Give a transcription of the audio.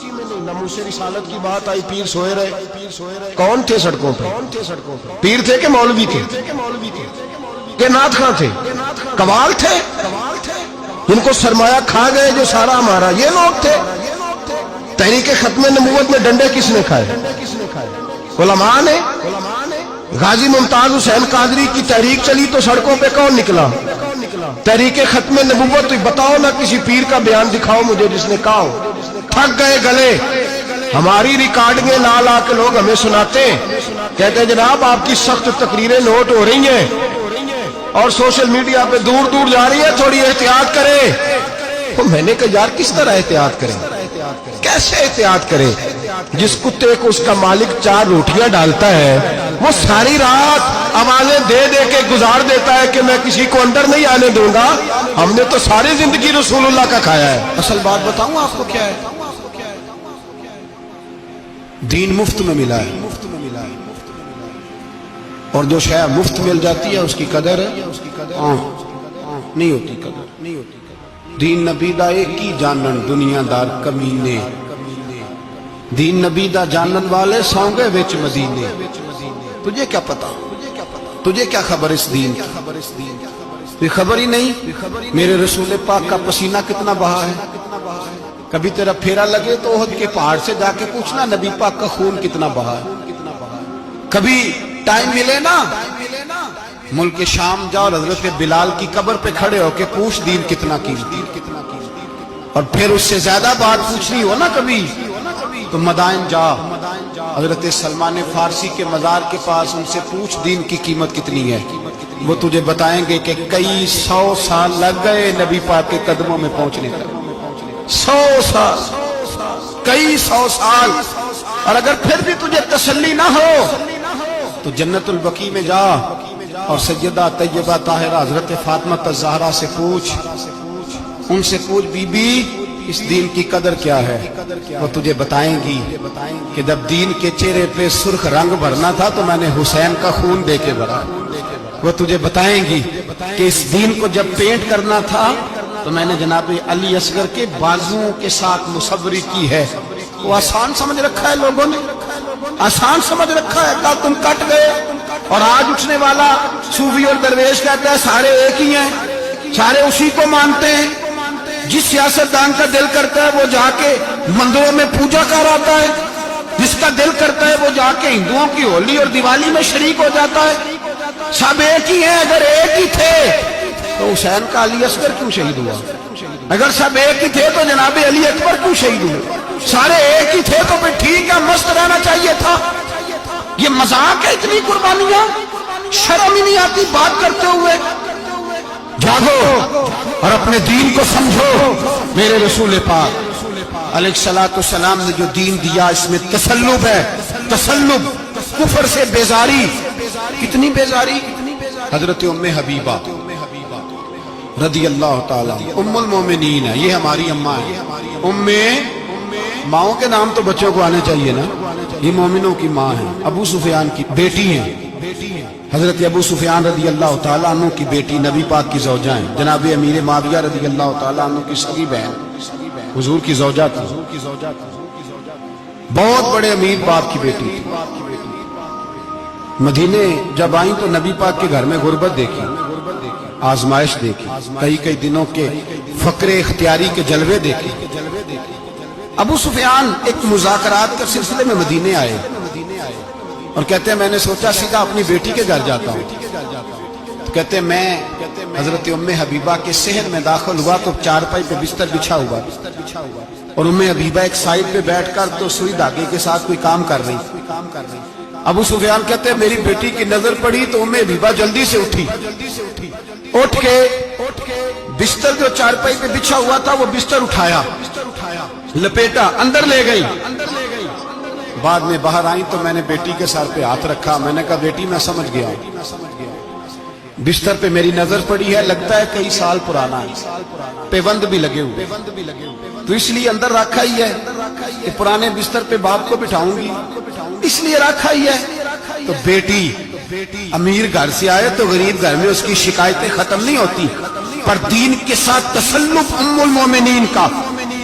میں نہیں ناموس رسالت کی بات آئی، پیر سوئے رہے۔ کون تھے سڑکوں پہ؟ پیر تھے کہ مولوی تھے کہ نعت خواں تھے؟ قوال تھے جن کو سرمایہ کھا گئے جو سارا ہمارا، یہ لوگ تھے؟ تحریک ختم نبوت میں ڈنڈے کس نے کھائے؟ علماء نے۔ غازی ممتاز حسین قادری کی تحریک چلی تو سڑکوں پہ کون نکلا؟ تحریک ختم نبوت۔ بتاؤ نا کسی پیر کا بیان دکھاؤ مجھے جس نے کہا ہو۔ تھک گئے گلے، ہماری ریکارڈنگیں لا لا کے لوگ ہمیں سناتے ہیں، کہتے ہیں جناب آپ کی سخت تقریریں نوٹ ہو رہی ہیں اور سوشل میڈیا پہ دور دور جا رہی ہے، تھوڑی احتیاط کریں۔ تو میں نے کہا یار کس طرح احتیاط کریں؟ کیسے احتیاط کریں؟ جس کتے کو اس کا مالک 4 روٹیاں ڈالتا ہے وہ ساری رات آوازیں دے دے کے گزار دیتا ہے کہ میں کسی کو اندر نہیں آنے دوں گا۔ ہم نے تو ساری زندگی رسول اللہ کا کھایا ہے۔ اصل بات بتاؤں آپ کو کیا ہے؟ دین مفت میں ملا ہے، اور جو شے مفت مل جاتی ہے اس کی قدر نہیں ہوتی، قدر نہیں ہوتی۔ دین نبی دا ایک ہی جانن دنیا دار کمینے، دین نبی دا جانن والے سونگے وچ مدینے۔ تجھے کیا پتا، تجھے کیا خبر اس دین کی؟ کوئی خبر ہی نہیں میرے رسول پاک کا پسینہ کتنا بہا ہے۔ کبھی تیرا پھیرا لگے تو احد کے پہاڑ سے جا کے پوچھنا نبی پاک کا خون کتنا بہا ہے۔ کبھی ٹائم ملے نا ملک شام جاؤ اور حضرت بلال کی قبر پہ کھڑے ہو کے پوچھ دین کتنا قیمتی، اور پھر اس سے زیادہ بات پوچھنی ہو نا کبھی تو مدائن جا، حضرت سلمان فارسی کے مزار کے پاس ان سے پوچھ دین کی قیمت کتنی ہے۔ وہ تجھے بتائیں گے کہ کئی 100 سال لگ گئے نبی پاک کے قدموں میں پہنچنے تک، 100 سال، کئی 100 سال۔ اور اگر پھر بھی تجھے تسلی نہ ہو تو جنت البقیع میں جا اور سیدہ طیبہ طاہرہ حضرت فاطمہ الزہرا سے پوچھ، ان سے پوچھ بی بی اس دین کی قدر کیا ہے۔ وہ تجھے بتائیں گی کہ جب دین کے چہرے پہ سرخ رنگ بھرنا تھا تو میں نے حسین کا خون دے کے بھرا۔ وہ تجھے بتائیں گی کہ اس دین کو جب پینٹ کرنا تھا تو میں نے جناب علی اصغر کے بازوؤں کے ساتھ مصوری کی ہے۔ وہ آسان سمجھ رکھا ہے لوگوں نے، آسان سمجھ رکھا ہے، کہا تم کٹ گئے۔ اور آج اٹھنے والا صوفی اور درویش کہتا ہے سارے ایک ہی ہیں، سارے اسی کو مانتے ہیں۔ جس سیاستدان کا دل کرتا ہے وہ جا کے مندروں میں پوجا کر آتا ہے، جس کا دل کرتا ہے وہ جا کے ہندوؤں کی ہولی اور دیوالی میں شریک ہو جاتا ہے۔ سب ایک ہی ہیں۔ اگر ایک ہی تھے تو حسین کا علی اصغر کیوں شہید ہوا؟ اگر سب ایک ہی تھے تو جناب علی اکبر کیوں شہید ہوئے؟ سارے ایک ہی تھے تو پھر ٹھیک ہے، مست رہنا چاہیے تھا۔ یہ مذاق ہے اتنی قربانیاں؟ شرم ہی نہیں آتی بات کرتے ہوئے؟ جاگو اور اپنے دین کو سمجھو۔ میرے رسول پاک علیہ الصلوۃ والسلام نے جو دین دیا اس میں تسلب ہے، تسلب، کفر سے بیزاری۔ کتنی بیزاری؟ حضرت ام حبیبہ رضی اللہ تعالیٰ ام المومنین ہے، یہ ہماری اماں ہے۔ ماؤں کے نام تو بچوں کو آنے چاہیے نا، یہ مومنوں کی ماں ہے، ابو سفیان کی بیٹی ہیں۔ حضرت ابو سفیان رضی اللہ تعالیٰ عنہ کی بیٹی نبی پاک کی زوجہ ہیں، جناب امیر معاویہ رضی اللہ تعالیٰ عنہ کی سگی بہن حضور کی زوجہ تھی، بہت بڑے امیر باپ کی بیٹی تھی۔ مدینے جب آئیں تو نبی پاک کے گھر میں غربت دیکھی، آزمائش دیکھی، کئی دنوں کے فقر اختیاری کے جلوے دیکھے۔ ابو سفیان ایک مذاکرات کے سلسلے میں مدینے آئے اور کہتے ہیں میں نے سوچا سیدھا اپنی بیٹی کے گھر جاتا ہوں۔ تو کہتے ہیں میں حضرت ام حبیبہ کے صحن میں داخل ہوا تو چارپائی پہ بستر بچھا ہوا، اور ام حبیبہ ایک سائڈ پہ بیٹھ کر تو سوئی دھاگے کے ساتھ کوئی کام کر رہی۔ ابو سفیان کہتے ہیں میری بیٹی کی نظر پڑی تو ام حبیبہ جلدی سے اٹھی، اٹھ کے بستر جو چارپائی پہ بچھا ہوا تھا وہ بستر اٹھایا، لپیٹا، اندر لے گئی۔ بعد میں باہر آئی تو میں نے بیٹی کے سر پہ ہاتھ رکھا، میں نے کہا بیٹی میں سمجھ گیا، بستر پہ میری نظر پڑی ہے، لگتا ہے کئی سال پرانا ہے، پیوند بھی لگے ہوئے، تو اس لیے اندر رکھا ہی ہے کہ پرانے بستر پہ باپ کو بٹھاؤں گی، اس لیے رکھا ہی ہے۔ تو بیٹی امیر گھر سے آئے تو غریب گھر میں اس کی شکایتیں ختم نہیں ہوتی، پر دین کے ساتھ تسلط ام المومنین کا،